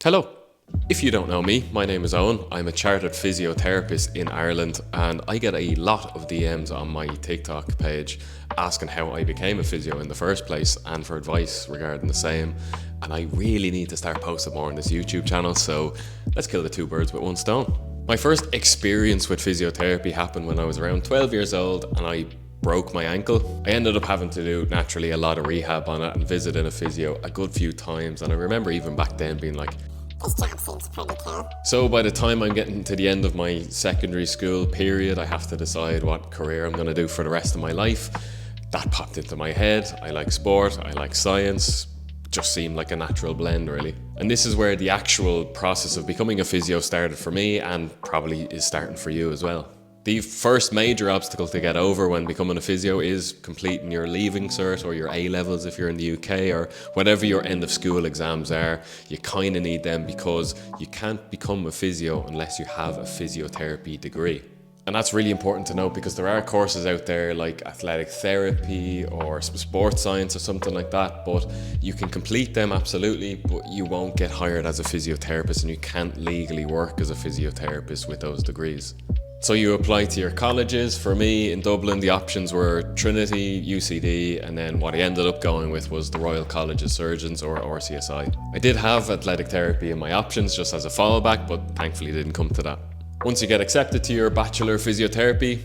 Hello. If you don't know me, my name is Owen. I'm a chartered physiotherapist in Ireland, and I get a lot of DMs on my TikTok page asking how I became a physio in the first place and for advice regarding the same. And I really need to start posting more on this YouTube channel, so let's kill the two birds with one stone. My first experience with physiotherapy happened when I was around 12 years old and I broke my ankle. I ended up having to do naturally a lot of rehab on it and visited a physio a good few times, and I remember even back then being like, this job seems pretty cool. So by the time I'm getting to the end of my secondary school period, I have to decide what career I'm going to do for the rest of my life. That popped into my head. I like sport, I like science. Just seemed like a natural blend, really. And this is where the actual process of becoming a physio started for me, and probably is starting for you as well. The first major obstacle to get over when becoming a physio is completing your leaving cert or your A-levels if you're in the UK, or whatever your end of school exams are. You kind of need them because you can't become a physio unless you have a physiotherapy degree. And that's really important to note because there are courses out there like athletic therapy or sports science or something like that, but you can complete them absolutely, but you won't get hired as a physiotherapist and you can't legally work as a physiotherapist with those degrees. So you apply to your colleges. For me in Dublin, the options were Trinity, UCD, and then what I ended up going with was the Royal College of Surgeons, or RCSI. I did have athletic therapy in my options just as a fallback, but thankfully didn't come to that. Once you get accepted to your Bachelor of Physiotherapy,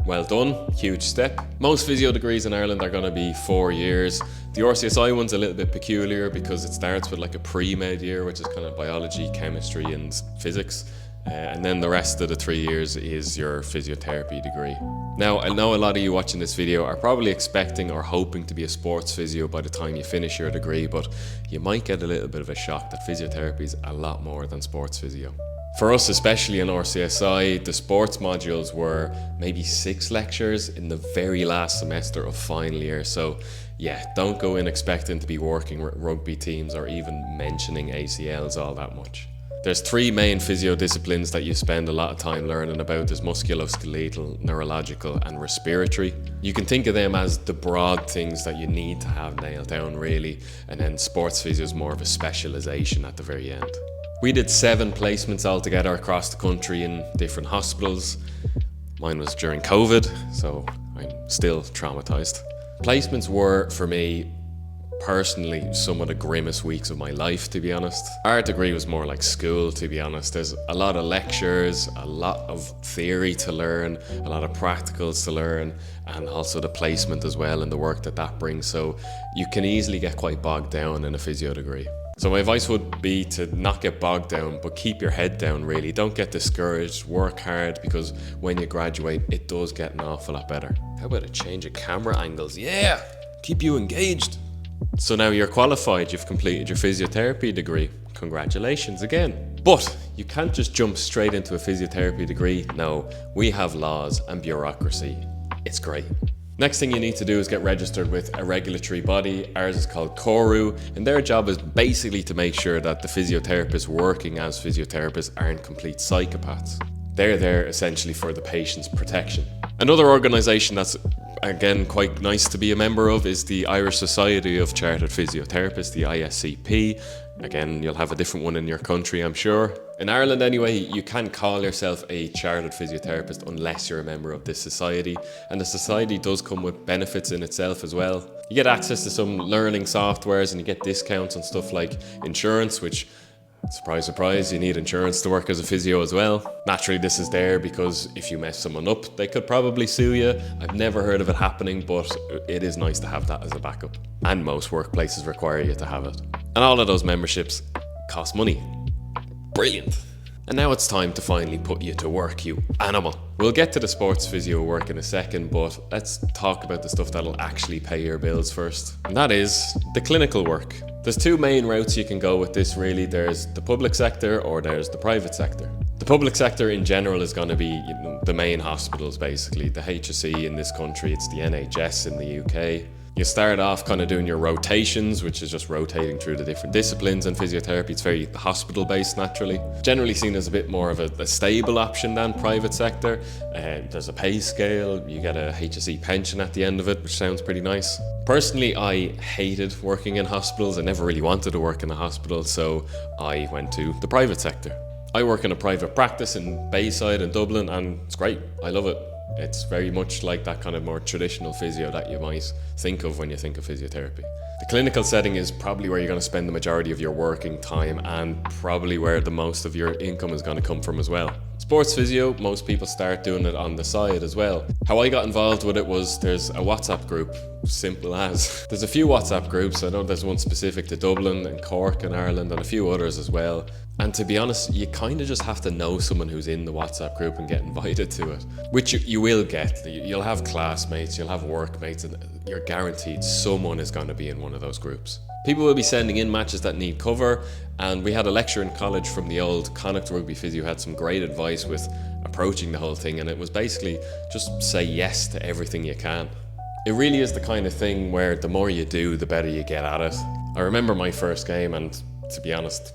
well done, huge step. Most physio degrees in Ireland are going to be 4 years. The RCSI one's a little bit peculiar because it starts with like a pre-med year, which is kind of biology, chemistry and physics. And then the rest of the 3 years is your physiotherapy degree. Now, I know a lot of you watching this video are probably expecting or hoping to be a sports physio by the time you finish your degree, but you might get a little bit of a shock that physiotherapy is a lot more than sports physio. For us, especially in RCSI, the sports modules were maybe 6 lectures in the very last semester of final year. So yeah, don't go in expecting to be working with rugby teams or even mentioning ACLs all that much. There's 3 main physio disciplines that you spend a lot of time learning about. There's musculoskeletal, neurological and respiratory. You can think of them as the broad things that you need to have nailed down really, and then sports physio is more of a specialization at the very end. We did 7 placements altogether across the country in different hospitals. Mine was during COVID, so I'm still traumatized. Placements were, for me, personally, some of the grimmest weeks of my life, to be honest. Our degree was more like school, to be honest. There's a lot of lectures, a lot of theory to learn, a lot of practicals to learn, and also the placement as well and the work that that brings. So you can easily get quite bogged down in a physio degree. So my advice would be to not get bogged down, but keep your head down really. Don't get discouraged, work hard, because when you graduate, it does get an awful lot better. How about a change of camera angles? Yeah, keep you engaged. So now you're qualified, you've completed your physiotherapy degree. Congratulations again. But you can't just jump straight into a physiotherapy degree. No, we have laws and bureaucracy. It's great. Next thing you need to do is get registered with a regulatory body. Ours is called CORU, and their job is basically to make sure that the physiotherapists working as physiotherapists aren't complete psychopaths. They're there essentially for the patient's protection. Another organisation that's again quite nice to be a member of is the Irish Society of Chartered Physiotherapists, the ISCP. Again, you'll have a different one in your country, I'm sure. In Ireland anyway, you can't call yourself a chartered physiotherapist unless you're a member of this society, and the society does come with benefits in itself as well. You get access to some learning softwares and you get discounts on stuff like insurance, which, surprise, surprise, you need insurance to work as a physio as well. Naturally, this is there because if you mess someone up, they could probably sue you. I've never heard of it happening, but it is nice to have that as a backup. And most workplaces require you to have it. And all of those memberships cost money. Brilliant. And now it's time to finally put you to work, you animal. We'll get to the sports physio work in a second, but let's talk about the stuff that'll actually pay your bills first. And that is the clinical work. There's 2 main routes you can go with this really. There's the public sector or there's the private sector. The public sector in general is going to be the main hospitals basically. The HSE in this country, it's the NHS in the UK. You start off kind of doing your rotations, which is just rotating through the different disciplines in physiotherapy. It's very hospital-based naturally. Generally seen as a bit more of a stable option than private sector. There's a pay scale, you get a HSE pension at the end of it, which sounds pretty nice. Personally, I hated working in hospitals. I never really wanted to work in a hospital, so I went to the private sector. I work in a private practice in Bayside in Dublin, and it's great. I love it. It's very much like that kind of more traditional physio that you might think of when you think of physiotherapy. The clinical setting is probably where you're going to spend the majority of your working time, and probably where the most of your income is going to come from as well. Sports physio, most people start doing it on the side as well. How I got involved with it was there's a WhatsApp group, simple as. There's a few WhatsApp groups. I know there's one specific to Dublin and Cork and Ireland and a few others as well. And to be honest, you kind of just have to know someone who's in the WhatsApp group and get invited to it, which you will get. You'll have classmates, you'll have workmates, and you're guaranteed someone is going to be in one of those groups. People will be sending in matches that need cover, and we had a lecturer in college from the old Connacht Rugby Physio who had some great advice with approaching the whole thing, and it was basically just say yes to everything you can. It really is the kind of thing where the more you do, the better you get at it. I remember my first game, and to be honest,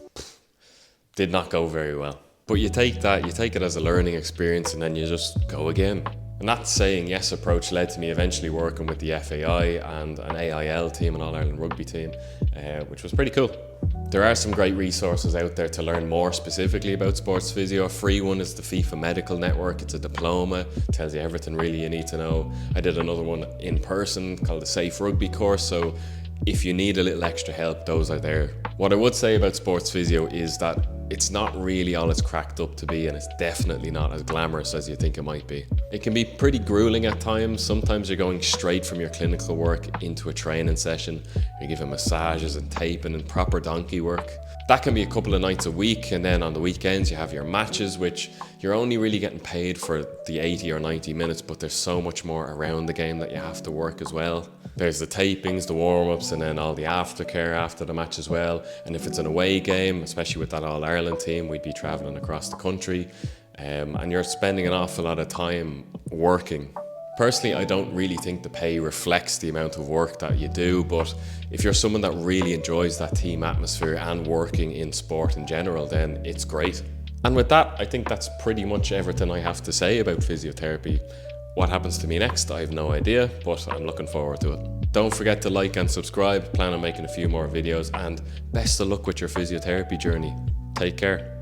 did not go very well. But you take it as a learning experience, and then you just go again. And that saying yes approach led to me eventually working with the FAI and an AIL team, an All-Ireland rugby team, which was pretty cool. There are some great resources out there to learn more specifically about sports physio. A free one is the FIFA Medical Network. It's a diploma, tells you everything really you need to know. I did another one in person called the Safe Rugby course, so if you need a little extra help, those are there. What I would say about sports physio is that it's not really all it's cracked up to be, and it's definitely not as glamorous as you think it might be. It can be pretty grueling at times. Sometimes you're going straight from your clinical work into a training session. You're giving massages and taping and proper donkey work. That can be a couple of nights a week, and then on the weekends you have your matches, which you're only really getting paid for the 80 or 90 minutes, but there's so much more around the game that you have to work as well. There's the tapings, the warm-ups, and then all the aftercare after the match as well. And if it's an away game, especially with that All-Ireland team, we'd be travelling across the country, and you're spending an awful lot of time working. Personally, I don't really think the pay reflects the amount of work that you do, but if you're someone that really enjoys that team atmosphere and working in sport in general, then it's great. And with that, I think that's pretty much everything I have to say about physiotherapy. What happens to me next, I have no idea, but I'm looking forward to it. Don't forget to like and subscribe. Plan on making a few more videos, and best of luck with your physiotherapy journey. Take care.